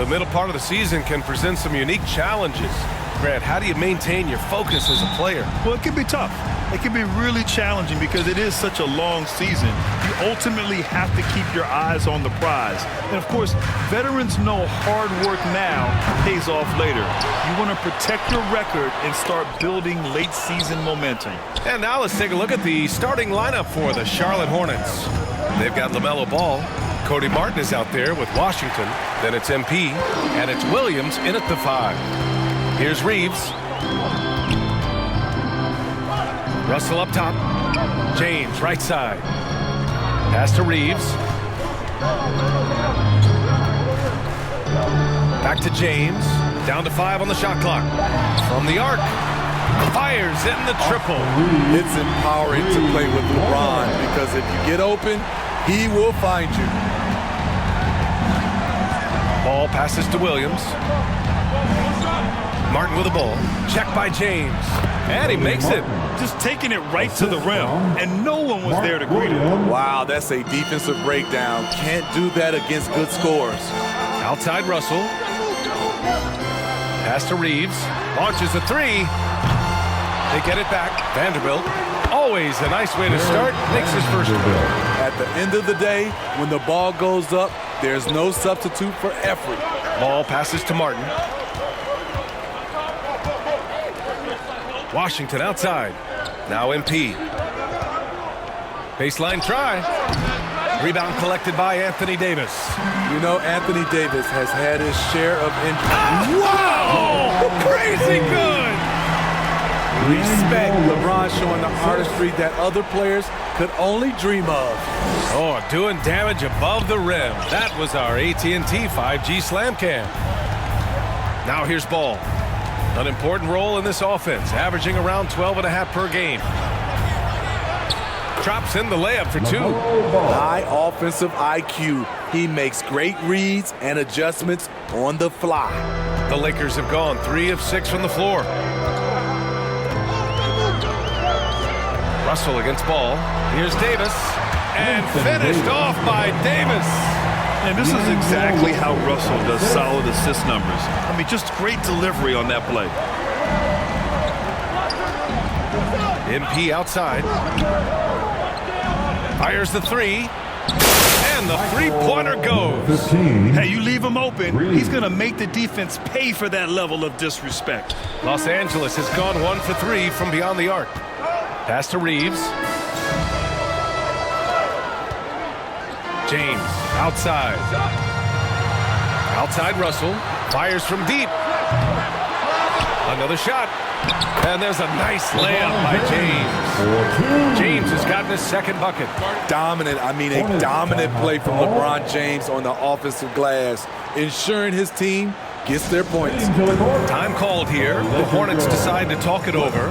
the middle part of the season can present some unique challenges. Grant, how do you maintain your focus as a player? Well, it can be tough. It can be really challenging because it is such a long season. You ultimately have to keep your eyes on the prize. And, of course, veterans know hard work now pays off later. You want to protect your record and start building late-season momentum. And now let's take a look at the starting lineup for the Charlotte Hornets. They've got LaMelo Ball. Cody Martin is out there with Washington. Then it's MP, and it's Williams in at the 5. Here's Reeves. Russell up top. James, right side. Pass to Reeves. Back to James. Down to 5 on the shot clock. From the arc. Fires in the triple. It's empowering to play with LeBron because if you get open, he will find you. Ball passes to Williams. Martin with the ball. Check by James. And he makes it. Just taking it right to the rim, and no one was there to greet him. Wow, that's a defensive breakdown. Can't do that against good scores. Outside Russell. Pass to Reeves. Launches a 3. They get it back. Vanderbilt. Always a nice way to start. Makes his first one. At the end of the day, when the ball goes up, there's no substitute for effort. Ball passes to Martin. Washington outside. Now MP. Baseline try. Rebound collected by Anthony Davis. You know, Anthony Davis has had his share of injuries. Wow! Crazy good! Respect. LeBron showing the artistry that other players could only dream of. Oh, doing damage above the rim. That was our AT&T 5G Slam Cam. Now here's Ball. An important role in this offense, averaging around 12.5 per game. Drops in the layup for 2. High offensive IQ. He makes great reads and adjustments on the fly. The Lakers have gone 3 of 6 from the floor. Russell against Ball. Here's Davis. And finished off by Davis. And this is exactly how Russell does solid assist numbers. I mean, just great delivery on that play. MP outside. Fires the 3. And the three-pointer goes. Hey, you leave him open, he's going to make the defense pay for that level of disrespect. Los Angeles has gone 1 for 3 from beyond the arc. Pass to Reeves. James outside. Outside Russell. Fires from deep. Another shot. And there's a nice layup by James. James has gotten his second bucket. Dominant, a dominant play from LeBron James on the offensive glass, ensuring his team gets their points. Time called here. The Hornets decide to talk it over.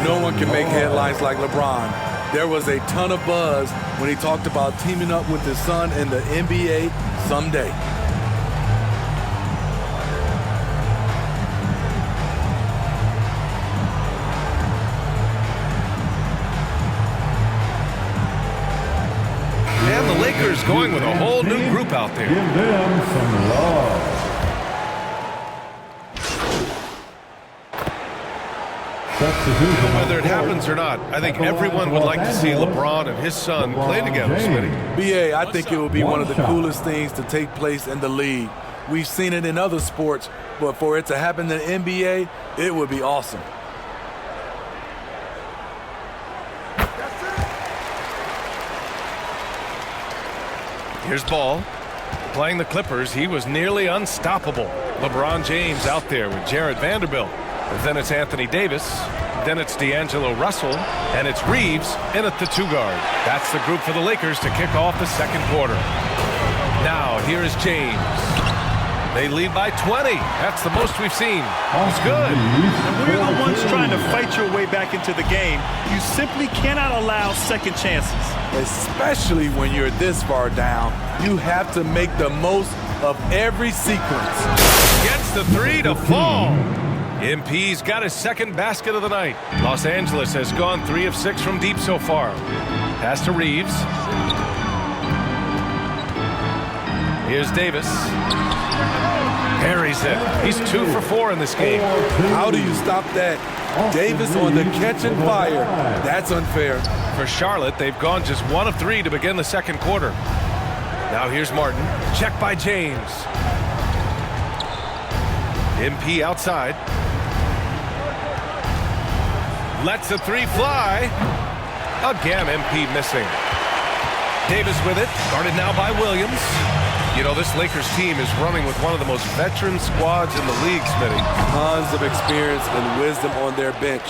No one can make headlines like LeBron. There was a ton of buzz when he talked about teaming up with his son in the NBA someday. And the Lakers going with a whole new group out there. Give them some love. Whether it happens or not, I think everyone would like to see LeBron and his son play together, Smitty. BA, I think it would be one of the coolest things to take place in the league. We've seen it in other sports, but for it to happen in the NBA, it would be awesome. Here's Ball. Playing the Clippers, he was nearly unstoppable. LeBron James out there with Jared Vanderbilt. And then it's Anthony Davis. Then it's D'Angelo Russell. And it's Reeves in at the 2 guard. That's the group for the Lakers to kick off the second quarter. Now, here is James. They lead by 20. That's the most we've seen. It's good. And when you're the ones trying to fight your way back into the game, you simply cannot allow second chances. Especially when you're this far down, you have to make the most of every sequence. Gets the 3 to fall. MP's got his second basket of the night. Los Angeles has gone 3 of 6 from deep so far. Pass to Reeves. Here's Davis. Harries it. He's 2 for 4 in this game. How do you stop that? Davis on the catch and fire. That's unfair. For Charlotte, they've gone just 1 of 3 to begin the second quarter. Now here's Martin. Check by James. MP outside. Lets the 3 fly. Again, MP missing. Davis with it. Guarded now by Williams. You know, this Lakers team is running with one of the most veteran squads in the league, Smitty. Tons of experience and wisdom on their bench.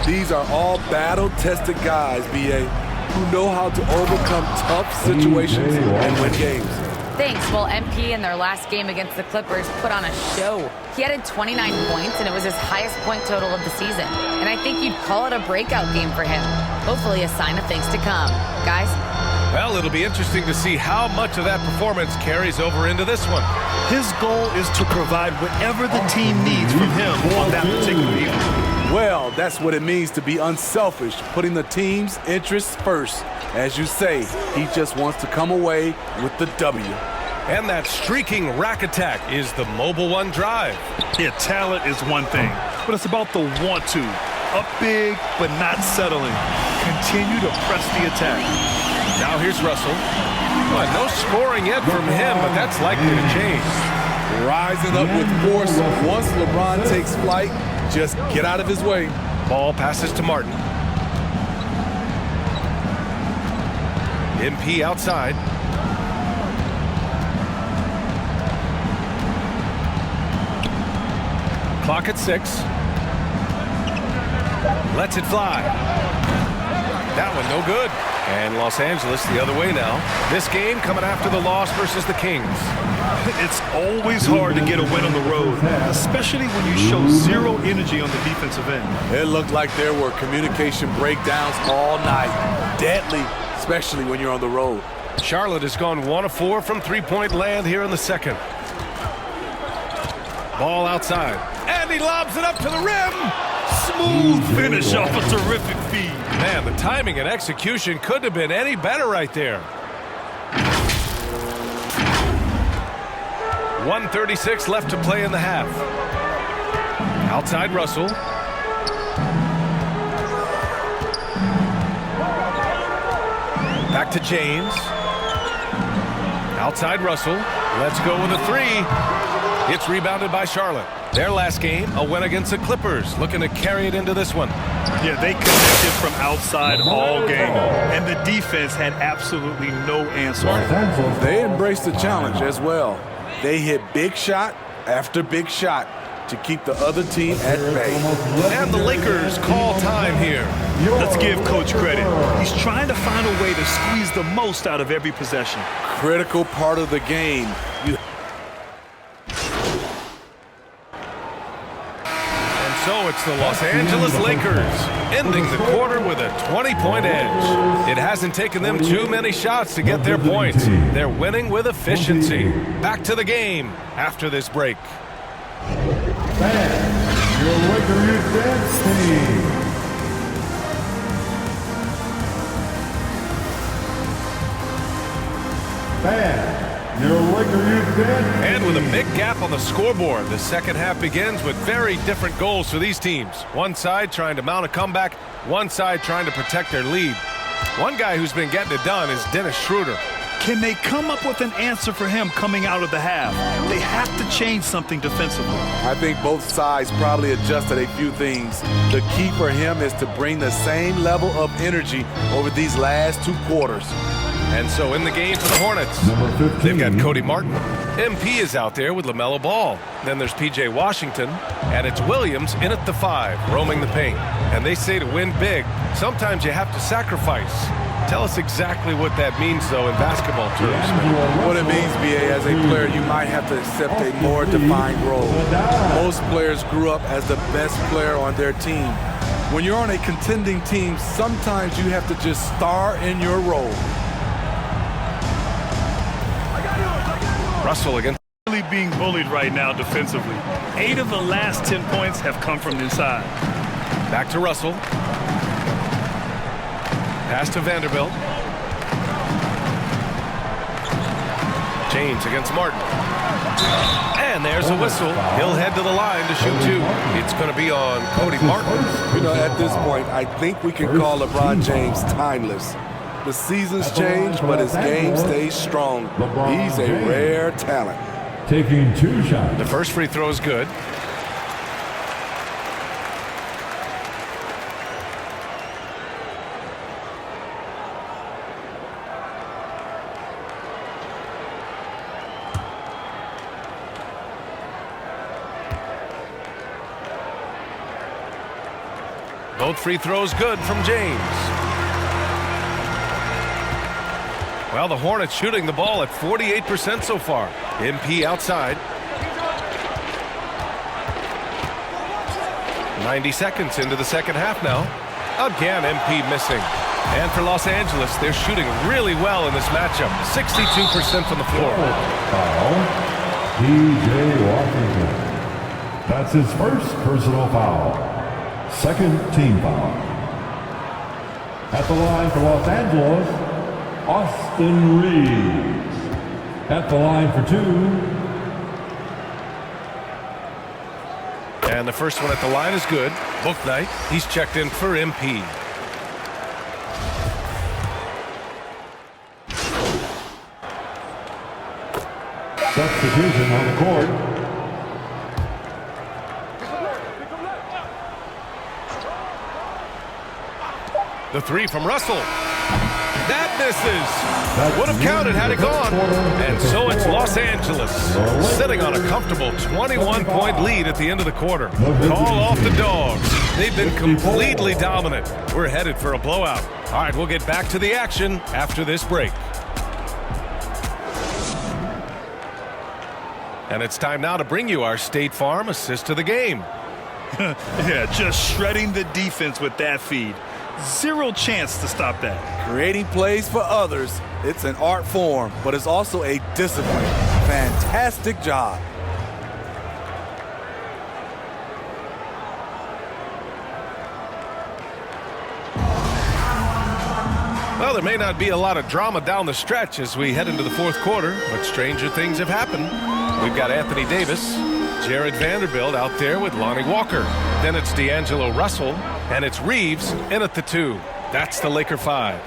These are all battle-tested guys, B.A., who know how to overcome tough situations and win games. Thanks. Well, MP in their last game against the Clippers put on a show. He added 29 points, and it was his highest point total of the season. And I think you'd call it a breakout game for him. Hopefully a sign of things to come. Guys? Well, it'll be interesting to see how much of that performance carries over into this one. His goal is to provide whatever the team needs from him on that particular evening. Well, that's what it means to be unselfish, putting the team's interests first. As you say, he just wants to come away with the W. And that streaking rack attack is the Mobile One drive. Yeah, talent is one thing, but it's about the want to. Up big, but not settling. Continue to press the attack. Now here's Russell. Well, no scoring yet from him, but that's likely to change. Rising up with force. Once LeBron takes flight, just get out of his way. Ball passes to Martin. MP outside. Clock at 6. Lets it fly. That one no good. And Los Angeles the other way now. This game coming after the loss versus the Kings. It's always hard to get a win on the road, especially when you show zero energy on the defensive end. It looked like there were communication breakdowns all night. Deadly, especially when you're on the road. Charlotte has gone 1 of 4 from three-point land here in the second. Ball outside. And he lobs it up to the rim. Smooth finish off a terrific feed. Man, the timing and execution couldn't have been any better right there. 1:36 left to play in the half. Outside Russell. Back to James. Outside Russell. Let's go with a 3. It's rebounded by Charlotte. Their last game, a win against the Clippers, looking to carry it into this one. Yeah, they connected from outside all game, and the defense had absolutely no answer. They embraced the challenge as well. They hit big shot after big shot to keep the other team at bay. And the Lakers call time here. Let's give Coach credit. He's trying to find a way to squeeze the most out of every possession. Critical part of the game. So it's the Los Angeles Lakers ending the quarter with a 20-point edge. It hasn't taken them too many shots to get their points. They're winning with efficiency. Back to the game after this break. Your Lakers dance team. Your Lakers dance. And with a big gap on the scoreboard, the second half begins with very different goals for these teams. One side trying to mount a comeback, one side trying to protect their lead. One guy who's been getting it done is Dennis Schroeder. Can they come up with an answer for him coming out of the half? They have to change something defensively. I think both sides probably adjusted a few things. The key for him is to bring the same level of energy over these last 2 quarters. And so in the game for the Hornets, they've got Cody Martin. MP is out there with LaMelo Ball. Then there's P.J. Washington, and it's Williams in at the 5, roaming the paint. And they say to win big, sometimes you have to sacrifice. Tell us exactly what that means, though, in basketball terms. What it means, B.A., as a player, you might have to accept a more defined role. Most players grew up as the best player on their team. When you're on a contending team, sometimes you have to just star in your role. Russell against. Really being bullied right now defensively. 8 of the last 10 points have come from inside. Back to Russell. Pass to Vanderbilt. James against Martin. And there's a whistle. He'll head to the line to shoot two. It's going to be on Cody Martin. You know, at this point, I think we can call LeBron James timeless. The seasons change, but his game stays strong. He's a rare talent. Taking 2 shots. The first free throw is good. Both free throws good from James. Well, the Hornets shooting the ball at 48% so far. MP outside. 90 seconds into the second half now. Again, MP missing. And for Los Angeles, they're shooting really well in this matchup. 62% from the floor. Foul. DJ Washington. That's his first personal foul. Second team foul. At the line for Los Angeles, Austin Reeves. At the line for 2. And the first one at the line is good. Book night. He's checked in for MP. Substitution on the court. The three from Russell. That misses. Would have counted had it gone. And so it's Los Angeles sitting on a comfortable 21-point lead at the end of the quarter. Call off the Dogs. They've been completely dominant. We're headed for a blowout. All right, we'll get back to the action after this break. And it's time now to bring you our State Farm assist of the game. Yeah, just shredding the defense with that feed. Zero chance to stop that. Creating plays for others, it's an art form, but it's also a discipline. Fantastic job. Well, there may not be a lot of drama down the stretch as we head into the fourth quarter, but stranger things have happened. We've got Anthony Davis, Jared Vanderbilt out there with Lonnie Walker. Then it's D'Angelo Russell, and it's Reeves in at the 2. That's the Laker 5.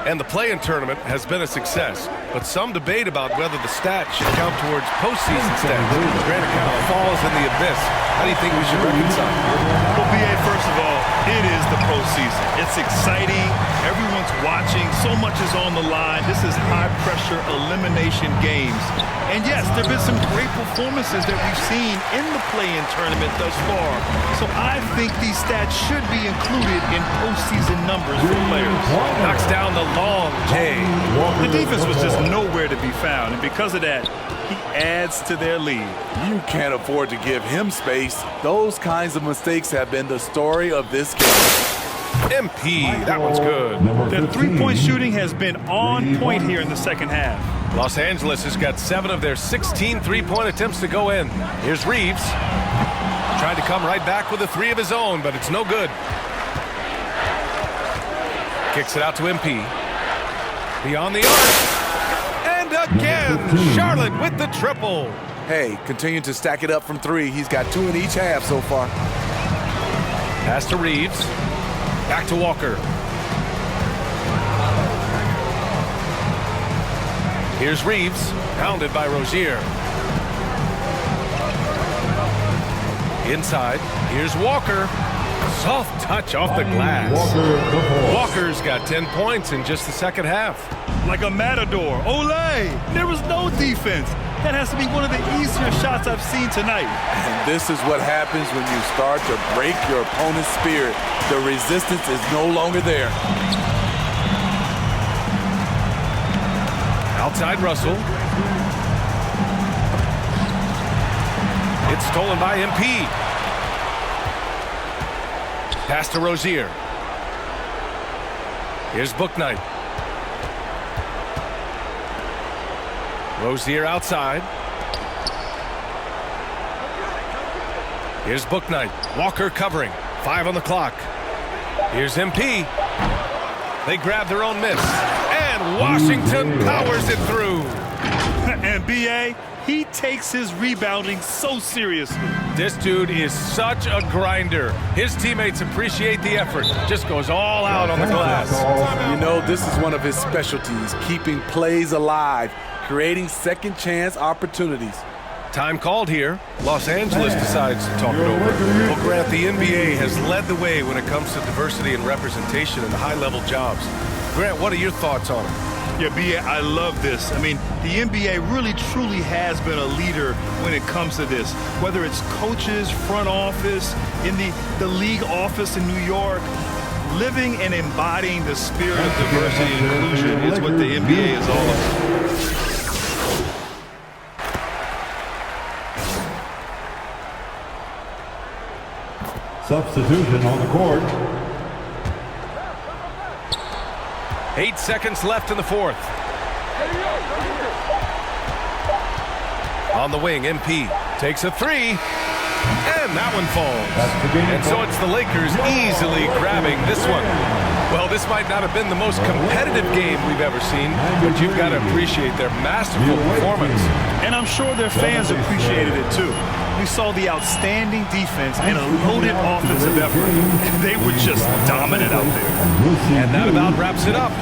And the play-in tournament has been a success, but some debate about whether the stats should count towards postseason stats. Grant account falls in the abyss. How do you think we should reconcile? Well, BA, first of all, it is the postseason. It's exciting. Everyone's watching. So much is on the line. This is high-pressure elimination games. And yes, there have been some great performances that we've seen in the play-in tournament thus far. So I think these stats should be included in postseason numbers for players. Knocks down the long J. The defense was just nowhere to be found, and because of that, he adds to their lead. You can't afford to give him space. Those kinds of mistakes have been the story of this game. MP, that one's good. Their three-point shooting has been on point here in the second half. Los Angeles has got 7 of their 16 three-point attempts to go in. Here's Reeves. Trying to come right back with a 3 of his own, but it's no good. Kicks it out to MP. Beyond the arc. And again, Charlotte with the triple. Hey, continue to stack it up from 3. He's got 2 in each half so far. Pass to Reeves. Back to Walker. Here's Reeves, pounded by Rozier. Inside, here's Walker. Soft touch off the glass. Walker's got 10 points in just the second half. Like a matador. Olé! There was no defense. That has to be one of the easier shots I've seen tonight. And this is what happens when you start to break your opponent's spirit. The resistance is no longer there. Outside Russell. It's stolen by MP. Pass to Rozier. Here's Bouknight. Rozier outside. Here's Bouknight. Walker covering. 5 on the clock. Here's MP. They grab their own miss. And And Washington powers it through. And B.A., he takes his rebounding so seriously. This dude is such a grinder. His teammates appreciate the effort. Just goes all out on the glass. You know, this is one of his specialties, keeping plays alive, creating second chance opportunities. Time called here. Los Angeles decides to talk it over. Well, Grant, the NBA has led the way when it comes to diversity and representation in high-level jobs. Grant, what are your thoughts on it? Yeah, B.A., I love this. I mean, the NBA really truly has been a leader when it comes to this. Whether it's coaches, front office, in the league office in New York, living and embodying the spirit of diversity and inclusion is what the NBA is all about. Substitution on the court. 8 seconds left in the fourth. On the wing, MP takes a three, and that one falls. And so it's the Lakers easily grabbing this one. Well, this might not have been the most competitive game we've ever seen, but you've got to appreciate their masterful performance. And I'm sure their fans appreciated it too. We saw the outstanding defense and a loaded offensive effort. They were just dominant out there. And that about wraps it up.